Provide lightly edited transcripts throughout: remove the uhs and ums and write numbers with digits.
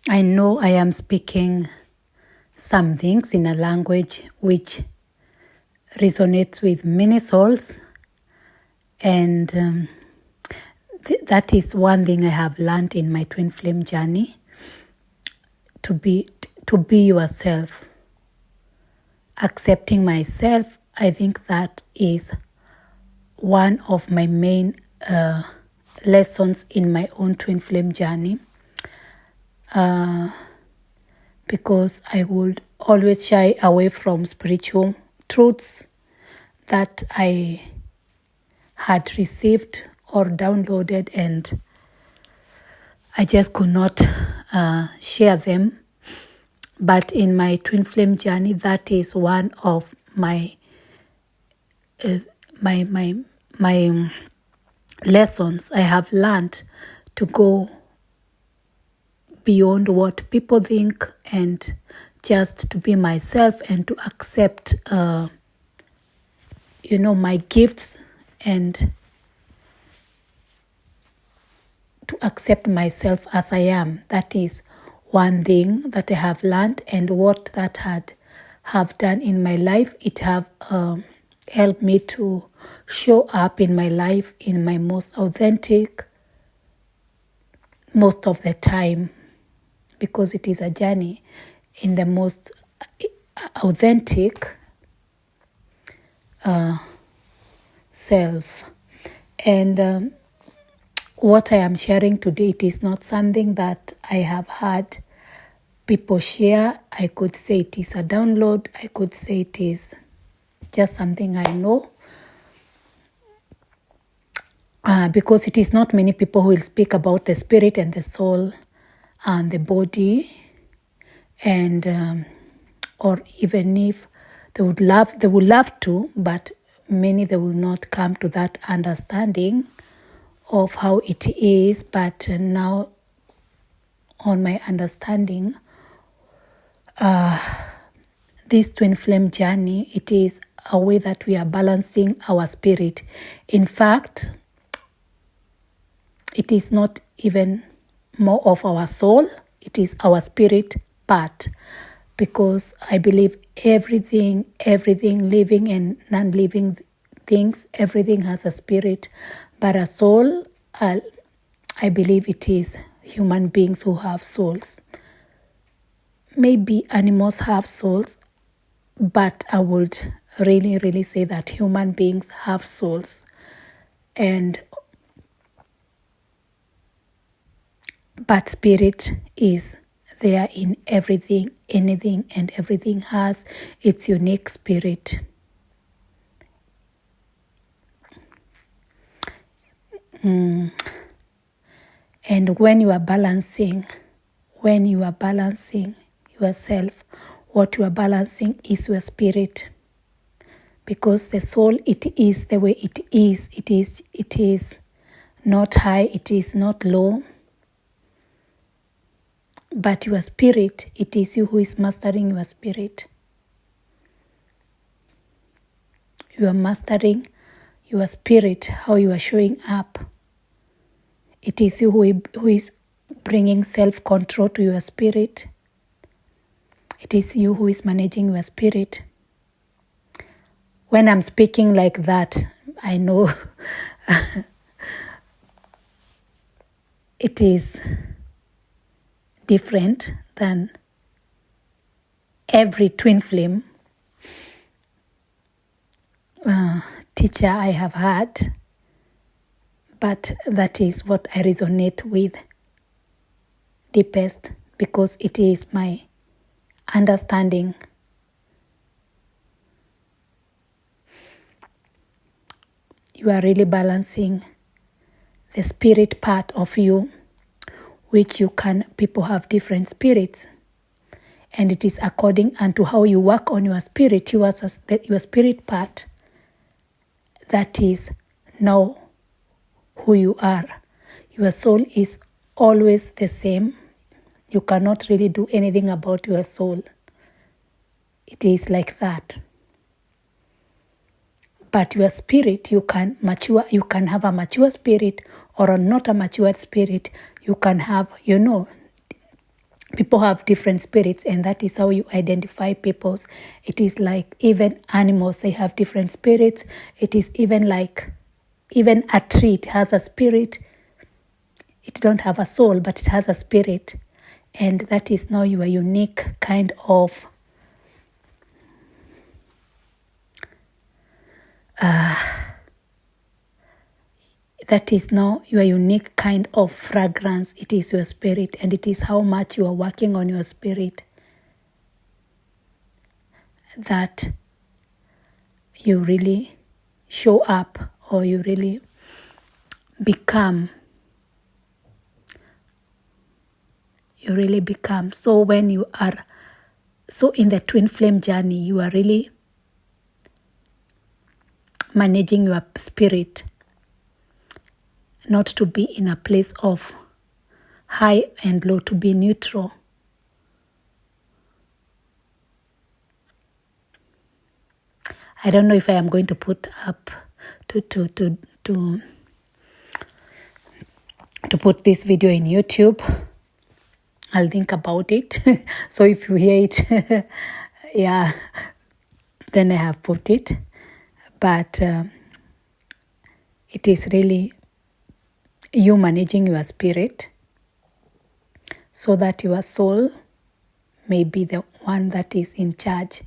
I know I am speaking some things in a language which resonates with many souls, and that is one thing I have learned in my twin flame journey: to be yourself, accepting myself. I think that is one of my main lessons in my own twin flame journey, because I would always shy away from spiritual truths that I had received or downloaded, and I just could not share them. But in my twin flame journey, that is one of my lessons I have learned, to go beyond what people think and just to be myself and to accept my gifts, and to accept myself as I am. That is one thing that I have learned, and what that have done in my life. It have helped me to show up in my life in my most authentic, most of the time, because it is a journey in the most authentic self. And what I am sharing today, it is not something that I have had people share. I could say it is a download. I could say it is just something I know, because it is not many people who will speak about the spirit and the soul and the body, and or even if they would love to, but many, they will not come to that understanding of how it is. But now, on my understanding, this twin flame journey, it is a way that we are balancing our spirit. In fact, it is not even more of our soul, it is our spirit part, because I believe everything, living and non-living things, everything has a spirit. But a soul, I believe it is human beings who have souls. Maybe animals have souls, but I would really say that human beings have souls. But spirit is there in everything, anything, and everything has its unique spirit. And when you are balancing yourself, what you are balancing is your spirit. Because the soul, it is the way it is. It is not high, it is not low. But your spirit, it is you who is mastering your spirit. You are mastering your spirit, how you are showing up. It is you who is bringing self-control to your spirit. It is you who is managing your spirit. When I'm speaking like that, I know it is different than every twin flame teacher I have had, but that is what I resonate with deepest, because it is my understanding. You are really balancing the spirit part of you, which people have different spirits, and it is according unto how you work on your spirit, your spirit part, that is now who you are. Your soul is always the same. You cannot really do anything about your soul. It is like that. But your spirit, you can have a mature spirit or not a mature spirit. You can have, People have different spirits, and that is how you identify peoples. It is like even animals, they have different spirits. It is even like even a tree, it has a spirit. It don't have a soul, but it has a spirit. And that is now your unique kind of that is now your unique kind of fragrance. It is your spirit, and it is how much you are working on your spirit that you really show up, or you really become. You really become. So when you are so in the twin flame journey, you are really managing your spirit, not to be in a place of high and low, to be neutral. I don't know if I am going to put up to put this video in YouTube. I'll think about it. So if you hear it, yeah, then I have put it. But it is really you managing your spirit so that your soul may be the one that is in charge.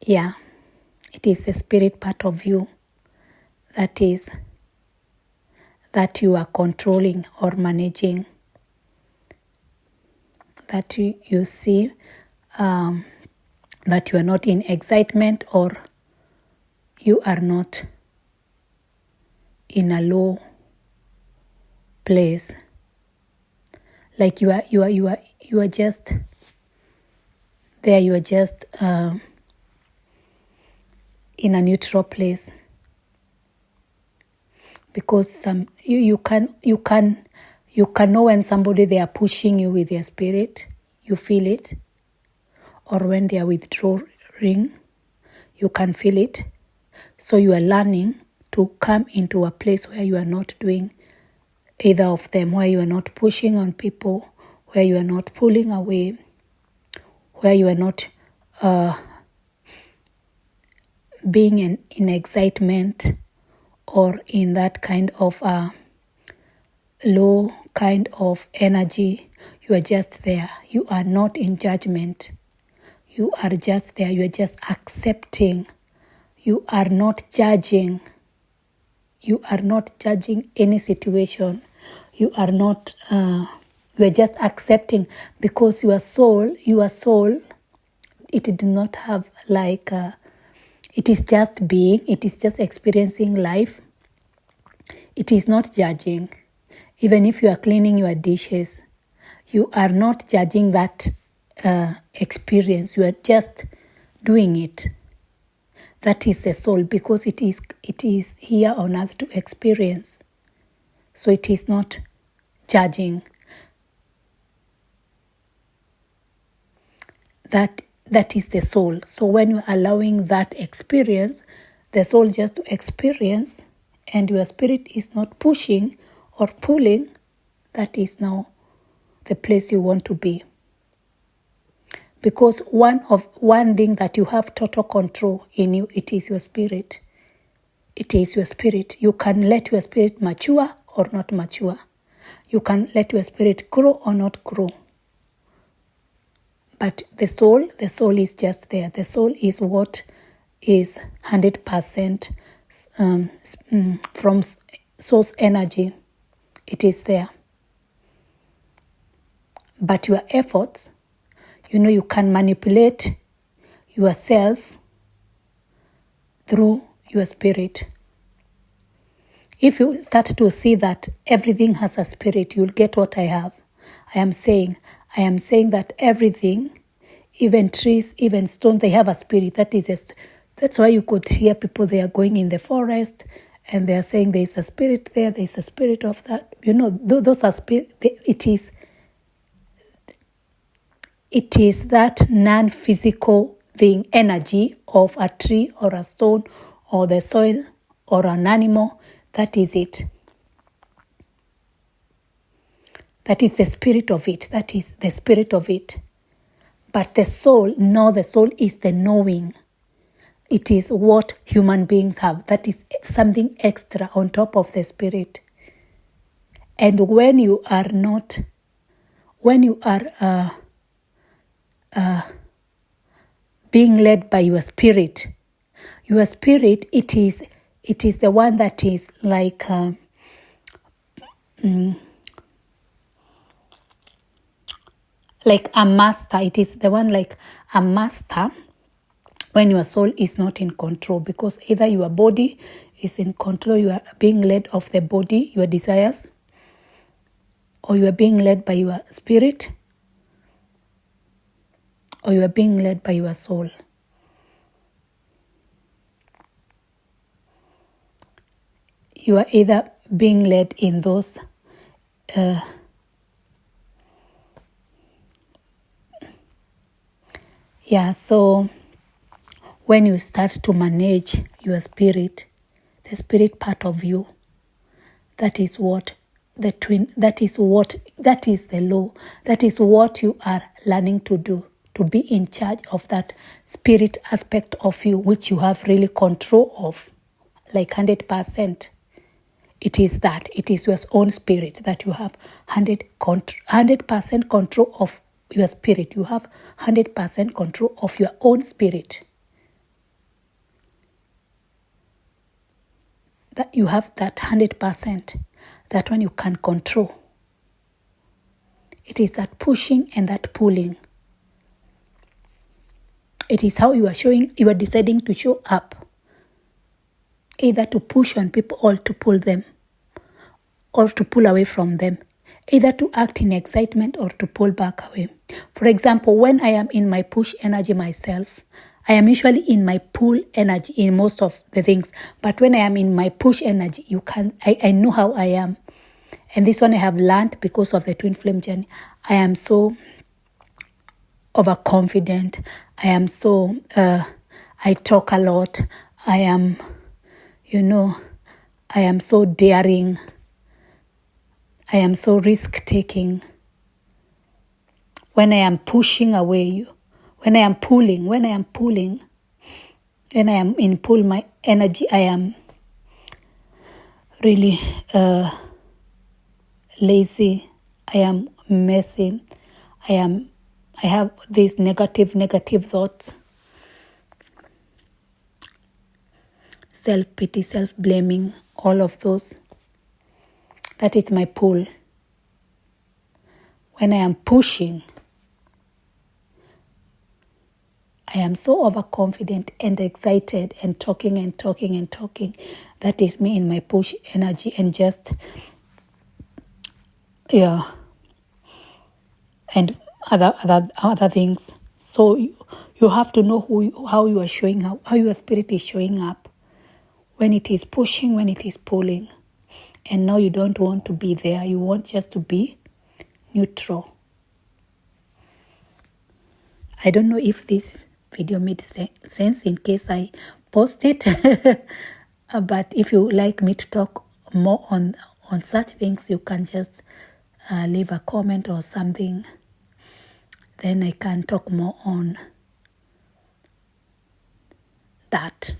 Yeah, it is the spirit part of you that you are controlling or managing, that you see that you are not in excitement, or you are not in a low place. Like you are just there. You are just in a neutral place, because you can know when somebody, they are pushing you with their spirit. You feel it. Or when they are withdrawing, you can feel it. So you are learning to come into a place where you are not doing either of them, where you are not pushing on people, where you are not pulling away, where you are not being in excitement or in that kind of low kind of energy. You are just there. You are not in judgment. You are just there. You are just accepting. You are not judging. You are not judging any situation. You are not, you are just accepting, because your soul, it do not have like, it is just being, it is just experiencing life. It is not judging. Even if you are cleaning your dishes, you are not judging that experience. You are just doing it. That is the soul, because it is here on earth to experience. So it is not judging. That is the soul. So when you are allowing that experience, the soul just to experience, and your spirit is not pushing or pulling, that is now the place you want to be. Because one thing that you have total control in you, it is your spirit. It is your spirit. You can let your spirit mature or not mature. You can let your spirit grow or not grow. But the soul is just there. The soul is what is 100% from source energy. It is there. But your efforts, you can manipulate yourself through your spirit. If you start to see that everything has a spirit, you'll get what I have. I am saying that everything, even trees, even stones, they have a spirit. That's why you could hear people, they are going in the forest and they are saying there is a spirit there, there is a spirit of that. Those are spirit. It is that non-physical thing, energy of a tree or a stone or the soil or an animal. That is it. That is the spirit of it. That is the spirit of it. But the soul, no, the soul is the knowing. It is what human beings have. That is something extra on top of the spirit. And when you are being led by your spirit, it is the one that is like a master. It is the one like a master when your soul is not in control, because either your body is in control, you are being led of the body, your desires, or you are being led by your spirit, or you are being led by your soul. You are either being led in those so when you start to manage your spirit, the spirit part of you, that is what the twin, that is the law, that is what you are learning to do, to be in charge of that spirit aspect of you, which you have really control of, like 100%. It is your own spirit that you have 100% control of your spirit. You have 100% control of your own spirit. That you have that 100%, that one you can control. It is that pushing and that pulling. It is how you are deciding to show up. Either to push on people or to pull them, or to pull away from them. Either to act in excitement or to pull back away. For example, when I am in my push energy myself, I am usually in my pull energy in most of the things. But when I am in my push energy, I know how I am. And this one I have learned because of the twin flame journey. I am so overconfident. I am so, I talk a lot. I am so daring. I am so risk-taking. When I am pushing away, when I am pulling, when I am in pull my energy, I am really lazy. I am messy. I have these negative thoughts. Self-pity, self-blaming, all of those. That is my pull. When I am pushing, I am so overconfident and excited and talking. That is me in my push energy, and just, and other things. So you have to know how you are showing up, how your spirit is showing up. When it is pushing, when it is pulling. And now you don't want to be there. You want just to be neutral. I don't know if this video made sense in case I post it. But if you like me to talk more on such things, you can just leave a comment or something. Then I can talk more on that.